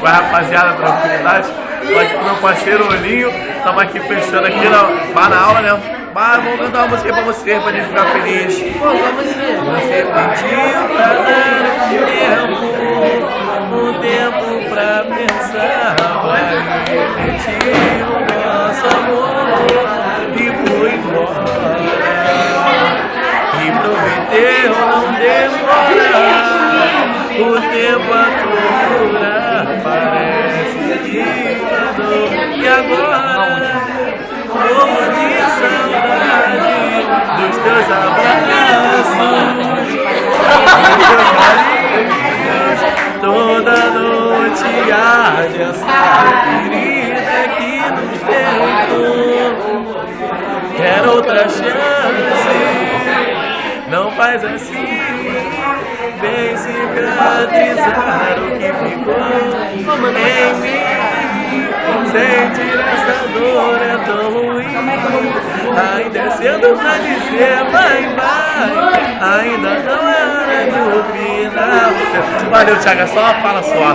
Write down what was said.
Vai, rapaziada, tranquilidade. Pode pro meu parceiro Olinho. Estamos aqui fechando aqui na aula, né? Mas vamos cantar uma música aí pra você, pra gente ficar feliz. Pô, vamos ver. Você pediu pra dar um tempo pra pensar, pra repetir o nosso amor e foi embora. E prometeu não demorar, o tempo a procurar parece que andou. E agora, morro de saudade dos teus abraços, dos carinhos, toda noite arde essa ferida que nos deu. Quero outra chance, não faz assim, vem cicatrizar o que ficou em mim. Sentir essa dor é tão ruim, ainda é cedo pra dizer vai, ainda não é hora de opinar. Valeu, Thiago, é só uma fala só.